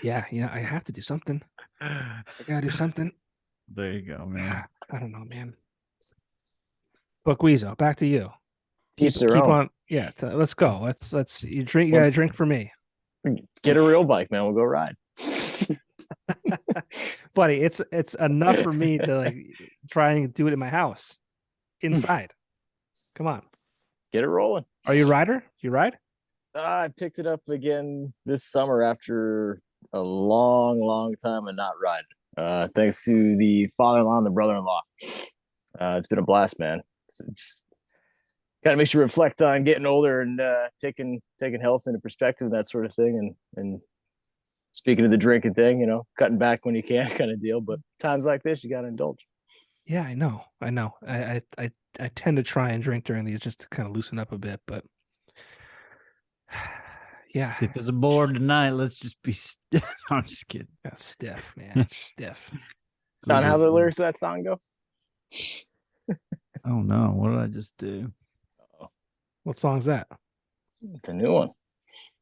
Yeah, I have to do something. I gotta do something. There you go, man. I don't know, man. But Guizo, back to you. Each their Keep own. on. Yeah, let's go. Let's you drink. You gotta Let's- drink for me, Get a real bike, man. We'll go ride. buddy. It's enough for me to like try and do it in my house, inside. Come on. Get it rolling. Are you a rider? You ride? I picked it up again this summer after a long, long time of not riding. Thanks to the father-in-law and the brother-in-law. It's been a blast, man. It's kind of makes you reflect on getting older and taking health into perspective and that sort of thing. And speaking of the drinking thing, cutting back when you can, kind of deal. But times like this, you got to indulge. Yeah, I know. I tend to try and drink during these just to kind of loosen up a bit, but yeah, If it's a board tonight, let's just be stiff. I'm just kidding. that's stiff, man. It's stiff. Not how the lyrics of that song go. Oh no, what did I just do? What song's that? The new one.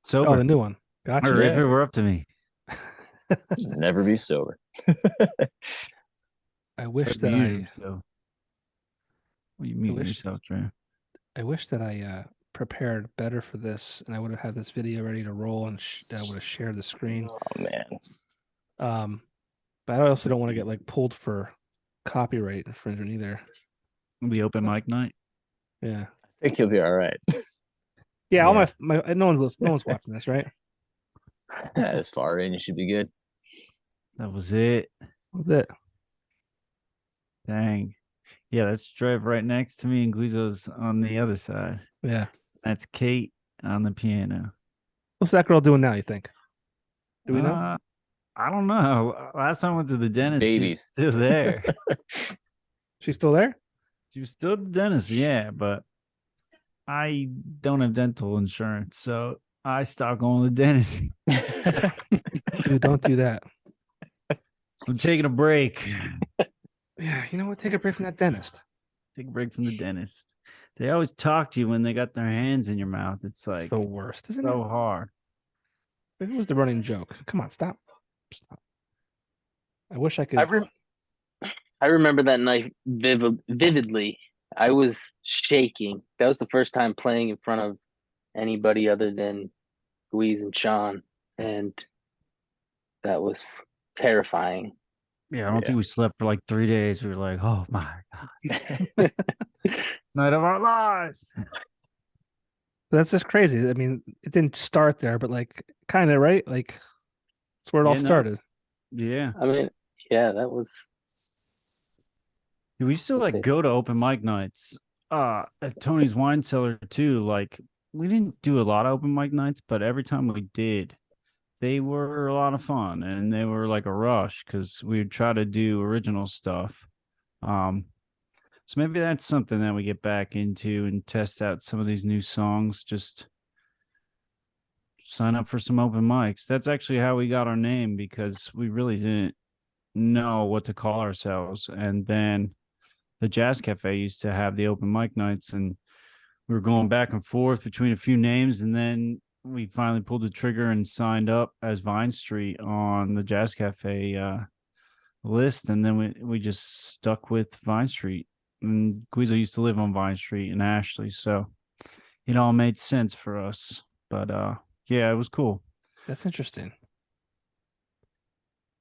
Sober. Oh, the new one. Gotcha. Or if it Yes. were up to me. Never be sober. I wish That'd that be I you, so. What you mean wish- yourself, Trey? I wish that I prepared better for this, and I would have had this video ready to roll, and I would have shared the screen. Oh man. But I also don't want to get like pulled for copyright infringement either. It'll be open mic night. Yeah, I think you'll be all right. yeah. All Yeah. my no one's watching this, right? As far in, you should be good. That was it. That's it. Dang. Yeah, that's Trev right next to me, and Guizo's on the other side. Yeah. That's Kate on the piano. What's that girl doing now? You think? Do we know? I don't know. Last time I went to the dentist, Babies. she was still there. She's still there? She was still at the dentist, yeah, but I don't have dental insurance, so I stopped going to the dentist. Dude, don't do that. I'm taking a break. Yeah, you know what? Take a break from that dentist. Take a break from the dentist. They always talk to you when they got their hands in your mouth. It's It's like the worst, isn't so it? hard. It was the running joke. Come on, stop. I wish I I could. I remember that night vividly. I was shaking. That was the first time playing in front of anybody other than Louise and Sean, and that was terrifying. Yeah, I don't Yeah. think we slept for like 3 days. We were like, oh my God, night of our lives. That's just crazy. I mean, it didn't start there, but like kind of right. Like that's where it all Yeah, no. started. Yeah. I mean, yeah, that was We used to like Okay. go to open mic nights at Tony's Wine Cellar too. Like we didn't do a lot of open mic nights, but every time we did, they were a lot of fun and they were like a rush because we would try to do original stuff. Um, so maybe that's something that we get back into and test out some of these new songs. Just sign up for some open mics. That's actually how we got our name because we really didn't know what to call ourselves. And then the Jazz Cafe used to have the open mic nights, and we were going back and forth between a few names. And then we finally pulled the trigger and signed up as Vine Street on the Jazz Cafe list. And then we just stuck with Vine Street. And Guizo used to live on Vine Street in Ashley. So it all made sense for us. But yeah, it was cool. That's interesting.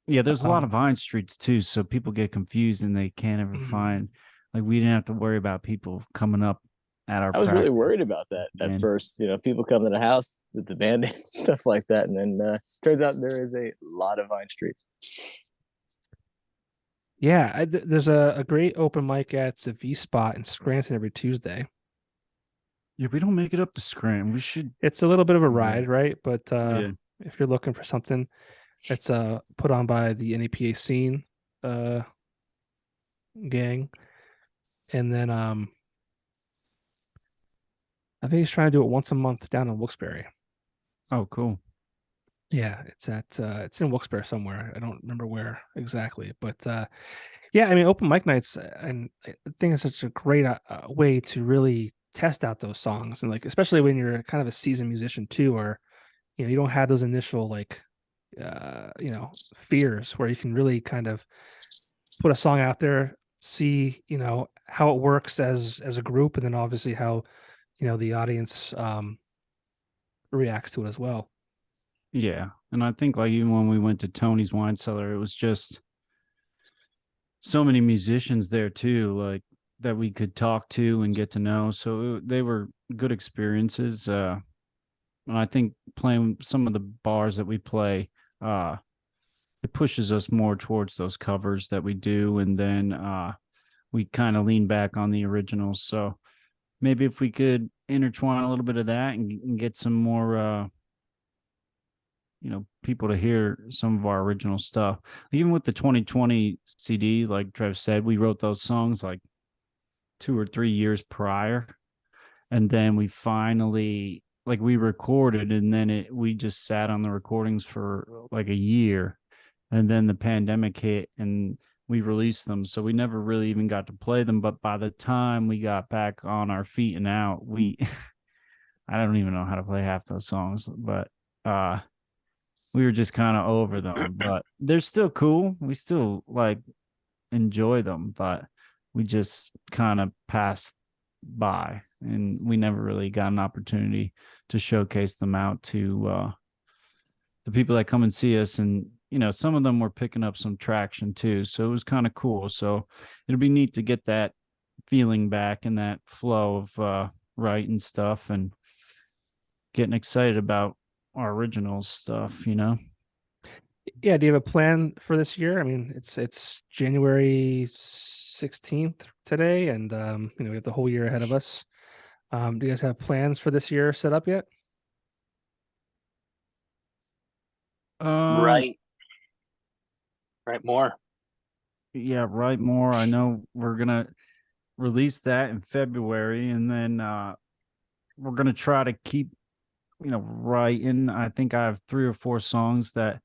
Yeah, there's a lot of Vine Streets too, so people get confused and they can't ever find. Like we didn't have to worry about people coming up at our. I was really practice. worried about that at And- first. People come to the house with the band and stuff like that, and then turns out there is a lot of Vine Streets. Yeah, there's a great open mic at the V Spot in Scranton every Tuesday. Yeah, we don't make it up to Scranton. We should. It's a little bit of a Yeah. ride, right? But Yeah. if you're looking for something, it's put on by the NAPA scene gang. And then I think he's trying to do it once a month down in Wilkes-Barre. Oh, cool. Yeah, it's it's in Wilkes-Barre somewhere. I don't remember where exactly, but yeah, I mean, open mic nights, and I think it's such a great way to really test out those songs, and like especially when you're kind of a seasoned musician too, or you don't have those initial like fears where you can really kind of put a song out there, see how it works as a group, and then obviously how the audience reacts to it as well. Yeah, and I think like even when we went to Tony's Wine Cellar, it was just so many musicians there too, like that we could talk to and get to know. So they were good experiences. And I think playing some of the bars that we play, it pushes us more towards those covers that we do, and then we kind of lean back on the originals. So maybe if we could intertwine a little bit of that and get some more people to hear some of our original stuff. Even with the 2020 CD, like Trev said, we wrote those songs like 2 or 3 years prior, and then we finally we recorded, and then we just sat on the recordings for like a year, and then the pandemic hit and we released them, so we never really even got to play them. But by the time we got back on our feet and out, I don't even know how to play half those songs, but we were just kind of over them. But they're still cool. We still enjoy them, but we just kind of passed by, and we never really got an opportunity to showcase them out to the people that come and see us. And some of them were picking up some traction too, so it was kind of cool. So it'll be neat to get that feeling back and that flow of writing stuff and getting excited about our original stuff. Yeah, do you have a plan for this year? I mean, it's January 16th today, and we have the whole year ahead of us. Do you guys have plans for this year set up yet? Right more. Yeah, write more. I know we're gonna release that in February, and then we're gonna try to keep writing. I think I have 3 or 4 songs that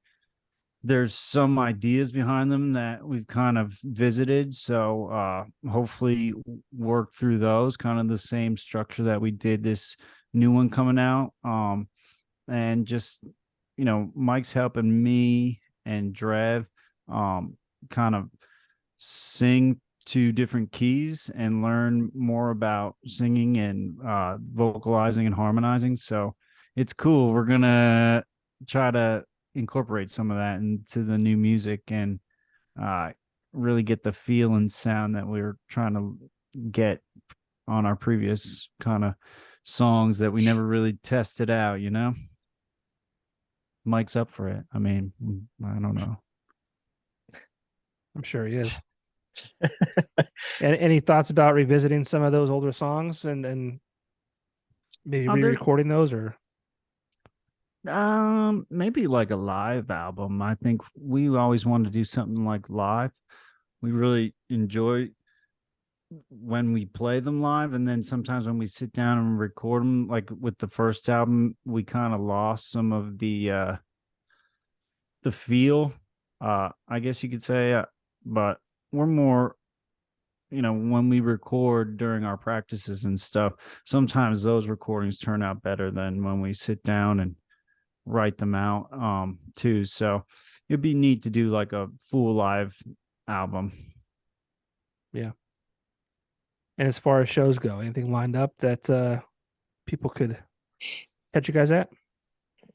there's some ideas behind them that we've kind of visited. So hopefully work through those, kind of the same structure that we did this new one coming out. And just Mike's helping me and Drev kind of sing to different keys and learn more about singing and vocalizing and harmonizing. So it's cool. We're gonna try to incorporate some of that into the new music and really get the feel and sound that we were trying to get on our previous kind of songs that we never really tested out, Mike's up for it. I mean, I don't know. I'm sure he is. And any thoughts about revisiting some of those older songs and maybe re-recording those, or maybe like a live album. I think we always wanted to do something like live. We really enjoy when we play them live, and then sometimes when we sit down and record them, like with the first album, we kind of lost some of the feel, I guess you could say, but we're more, when we record during our practices and stuff, sometimes those recordings turn out better than when we sit down and write them out too. So it'd be neat to do like a full live album. Yeah. And as far as shows go, anything lined up that people could catch you guys at?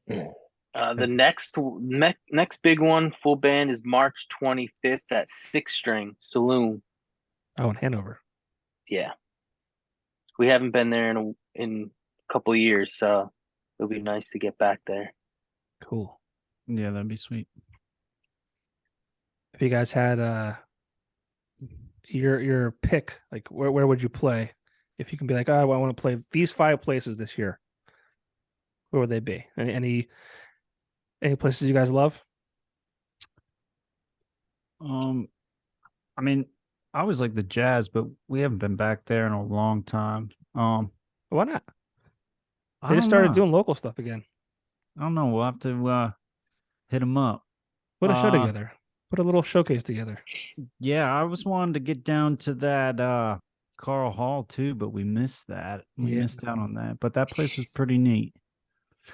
The next big one, full band, is March 25th at Six String Saloon. Oh, in Hanover. Yeah, we haven't been there in a couple of years, so it'll be nice to get back there. Cool. Yeah, that'd be sweet. If you guys had your pick, like where would you play? If you can be like, oh, I want to play these 5 places this year, where would they be? Any places you guys love? I mean, I always like the Jazz, but we haven't been back there in a long time. Why not? I They just don't started know. doing local stuff again. I don't know. We'll have to hit them up. Put a show together. Put a little showcase together. Yeah, I was wanting to get down to that Carl Hall too, but we missed that. We missed out on that. But that place was pretty neat.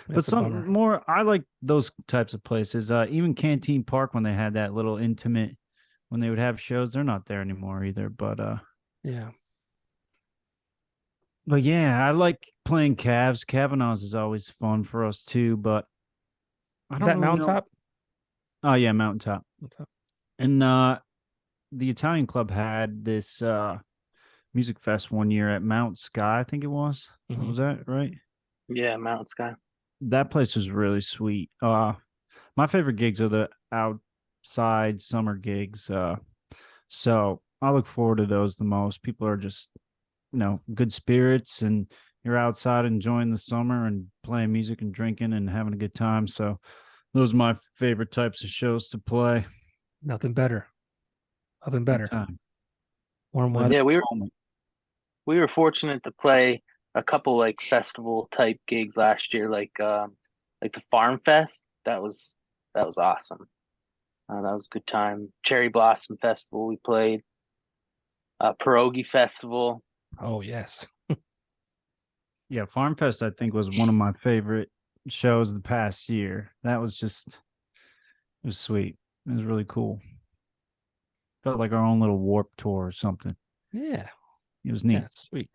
That's But some more, I like those types of places. Even Canteen Park, when they had that little intimate, when they would have shows, they're not there anymore either. But yeah. But yeah, I like playing Cavs. Kavanaugh's is always fun for us too. But I Is don't that really Mountaintop? Oh yeah, Mountaintop. Mountaintop. And the Italian Club had this music fest one year at Mount Sky, I think it was. Mhm. Was that right? Yeah, Mountain Sky. That place was really sweet. My favorite gigs are the outside summer gigs. So I look forward to those the most. People are just, good spirits, and you're outside enjoying the summer and playing music and drinking and having a good time. So those are my favorite types of shows to play. Nothing better. It's a Nothing good better. time. Warm weather. Yeah, we were fortunate to play a couple like festival type gigs last year, like the Farm Fest. That was awesome. That was a good time. Cherry Blossom Festival we played. Pierogi Festival. Oh yes. Yeah, Farm Fest I think was one of my favorite shows the past year. That was it was sweet. It was really cool. Felt like our own little Warp Tour or something. Yeah. It was neat. Yeah, sweet.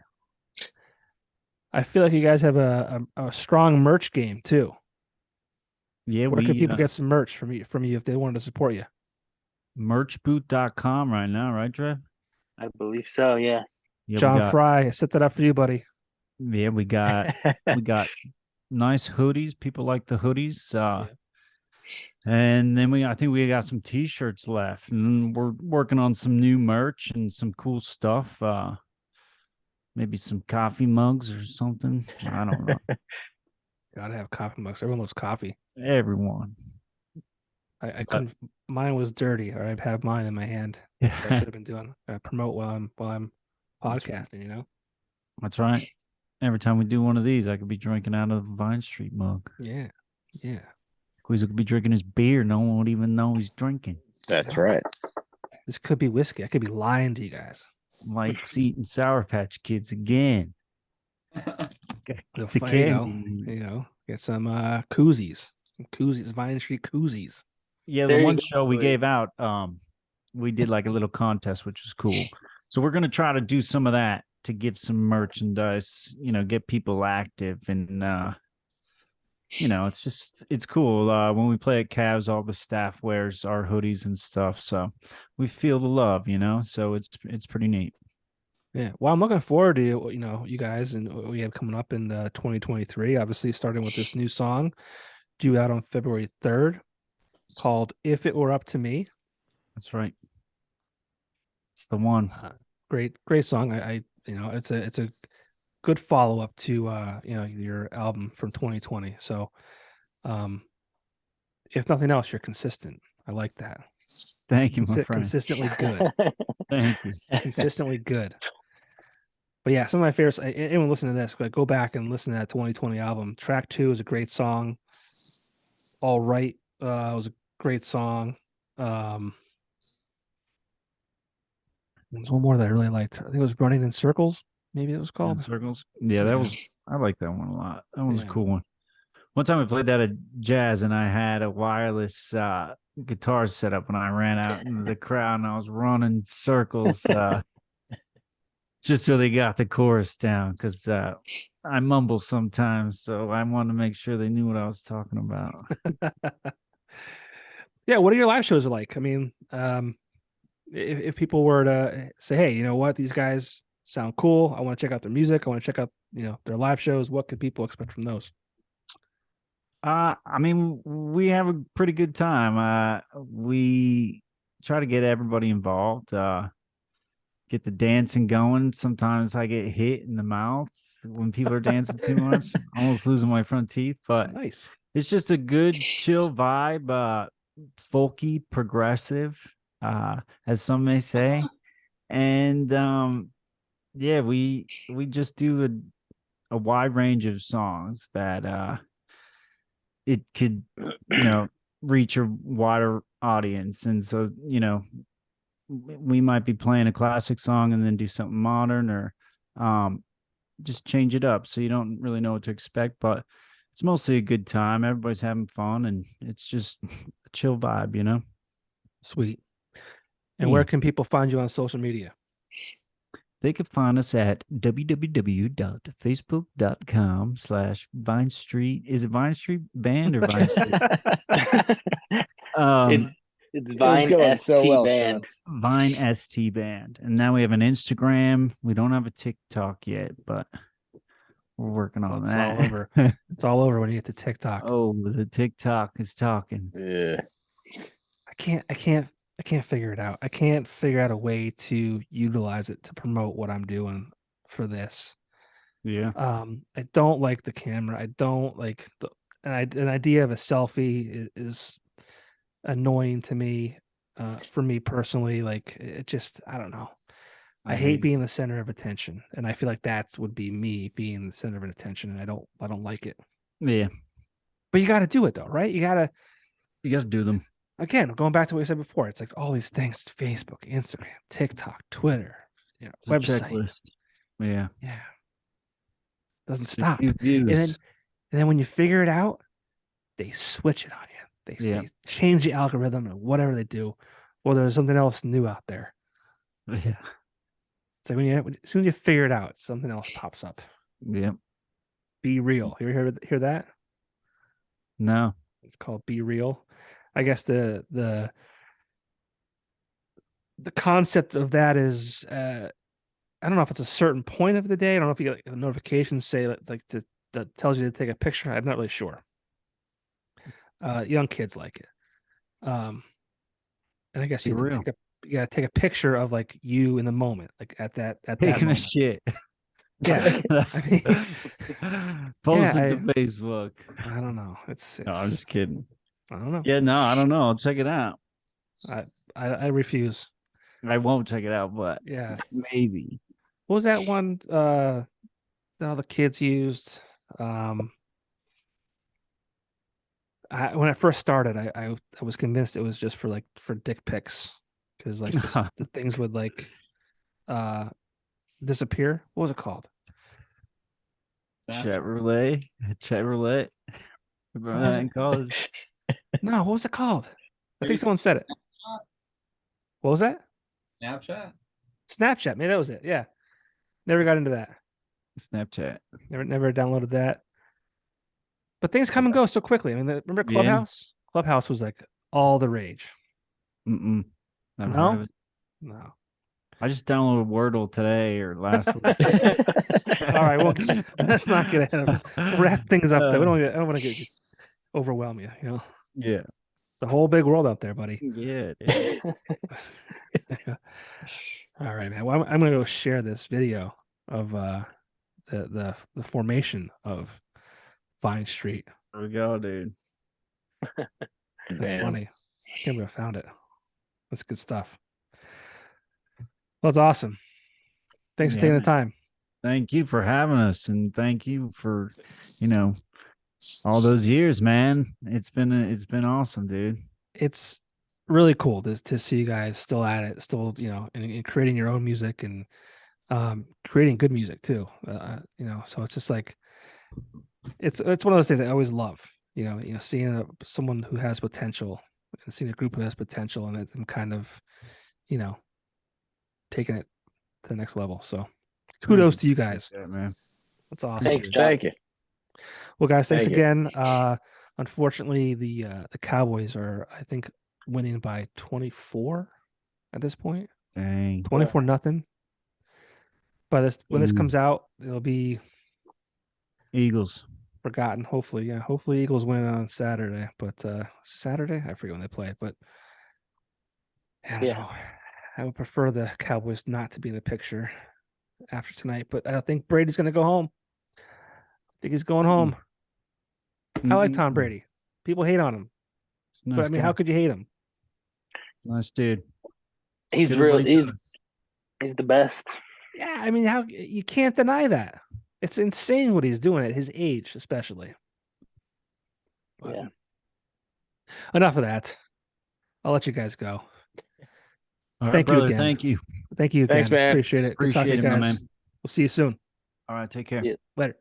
I feel like you guys have a strong merch game too. Yeah, Where could people get some merch from you if they wanted to support you? Merchboot.com right now, right, Trev? I believe so, yes. Yeah, John Fry, I set that up for you, buddy. Yeah, we got nice hoodies. People like the hoodies. And then I think we got some t-shirts left, and we're working on some new merch and some cool stuff. Maybe some coffee mugs or something. I don't know. Gotta have coffee mugs. Everyone loves coffee. Everyone. I couldn't. Mine was dirty, or I'd have mine in my hand. That's what I should have been doing. I promote while I'm podcasting. That's right. Every time we do one of these, I could be drinking out of the Vine Street mug. Yeah. Squeezer could be drinking his beer. No one would even know he's drinking. That's right. This could be whiskey. I could be lying to you guys. Mike's eating Sour Patch Kids again. The candy. Get some koozies, Vine Street koozies. Yeah, the There you one go. show we gave out, we did like a little contest, which was cool. So we're gonna try to do some of that to give some merchandise, get people active, and it's cool. When we play at Cavs, all the staff wears our hoodies and stuff, so we feel the love, So it's pretty neat. Yeah. Well, I'm looking forward to you guys and what we have coming up in 2023. Obviously, starting with this new song due out on February 3rd, called "If It Were Up to Me." That's right. It's the one. Great song. It's a good follow up to your album from 2020. So, if nothing else, you're consistent. I like that. Thank you, my friend. Consistently good. Thank you. Consistently good. But yeah, some of my favorites. Anyone listen to this, go back and listen to that 2020 album. Track 2 is a great song. All Right was a great song. There's one more that I really liked. I think it was Running in Circles. Maybe it was called. Circles. Yeah, I like that one a lot. That was a Yeah. cool one. One time we played that at Jazz, and I had a wireless guitar set up when I ran out into the crowd, and I was running circles just so they got the chorus down, because I mumble sometimes, so I wanted to make sure they knew what I was talking about. Yeah, what are your live shows like? I mean, if people were to say, hey, you know what, these guys sound cool, I want to check out their music, I want to check out their live shows, what could people expect from those? I mean, we have a pretty good time. We try to get everybody involved, get the dancing going. Sometimes I get hit in the mouth when people are dancing too much, almost losing my front teeth, but Nice. it's just a good chill vibe, folky, progressive, as some may say. And yeah, we just do a wide range of songs that it could reach a wider audience. And so we might be playing a classic song and then do something modern, or just change it up, so you don't really know what to expect, but it's mostly a good time. Everybody's having fun, and it's just a chill vibe. Sweet. And where can people find you on social media? They can find us at www.facebook.com/Vine Street. Is it Vine Street Band or Vine Street? It's Vine ST Band. Sean. Vine ST Band. And now we have an Instagram. We don't have a TikTok yet, but we're working on It's that. all over. It's all over when you get to TikTok. Oh, the TikTok is talking. Yeah. I can't figure it out. I can't figure out a way to utilize it to promote what I'm doing for this. Yeah. I don't like the camera. I don't like an idea of a selfie is annoying to me. For me personally, like it just, I don't know. I hate being the center of attention, and I feel like that would be me being the center of attention, and I don't like it. Yeah. But you got to do it though, right? You got to do them. Again, going back to what we said before, it's like all these things: Facebook, Instagram, TikTok, Twitter, It's website. a checklist. Yeah. Yeah. Doesn't stop. And then when you figure it out, they switch it on you. They change the algorithm or whatever they do, or there's something else new out there. Yeah. It's like as soon as you figure it out, something else pops up. Yeah. Be Real. You ever hear that? No. It's called Be Real. I guess the concept of that is I don't know if it's a certain point of the day. I don't know if you get notifications say that tells you to take a picture. I'm not really sure. Young kids like it. And I guess you gotta take a picture of like you in the moment, like at that taking a moment. shit. Yeah. I mean, post it to Facebook. I don't know. It's No, I'm just kidding. I don't know. Yeah, no, I don't know. I'll check it out. I refuse. I won't check it out, but yeah, maybe. What was that one that all the kids used? When I first started, I was convinced it was just for dick pics, because like the things would like disappear. What was it called? Chevrolet. Chevrolet. Remember was that it? in college? No, what was it called? I think someone said it. What was that? Snapchat. Snapchat. Maybe that was it. Yeah. Never got into that. Snapchat. Never downloaded that. But things come and go so quickly. I mean, remember Yeah. Clubhouse? Clubhouse was like all the rage. Mm-mm. Never No? heard of it. No. I just downloaded Wordle today or last week. All right, well, let's not get ahead of We'll wrap things up there. I don't want to get overwhelm you. You know, Yeah. the whole big world out there, buddy. Yeah. It is. All right, man. Well, I'm gonna go share this video of the formation of Vine Street. There we go, dude. That's Damn. funny. I can't believe I found it. That's good stuff. Well, it's awesome. Thanks for Yeah, taking the man. time. Thank you for having us, and thank you for, all those years, man. It's been awesome, dude. It's really cool to see you guys still at it, still, and creating your own music and creating good music too. So it's just like it's one of those things I always love. Seeing someone who has potential and seeing a group who has potential and them kind of, taking it to the next level. So kudos to you guys. Yeah, man. That's awesome. Thanks, John. Thank you. Well, guys, thanks Thank you. again. Unfortunately, the Cowboys are, I think, winning by 24 at this point. Dang. 24-0. But when this Ooh. comes out, it'll be Eagles. forgotten. Hopefully, yeah. Hopefully, Eagles win on Saturday. But Saturday, I forget when they play. But I don't know. I would prefer the Cowboys not to be in the picture after tonight. But I think Brady's going to go home. I think he's going home. I like Tom Brady. People hate on him. Nice But I mean, guy. how could you hate him? Nice dude. He's Good at real. what he does. He's the best. Yeah, I mean, how you can't deny that. It's insane what he's doing at his age, especially. But Yeah. enough of that. I'll let you guys go. All right, Thank you brother. again. Thank you. Thank you again. Thanks, man. Appreciate it. Good talking to Appreciate you it, my guys. man. We'll see you soon. All right, take care. Yeah. Later.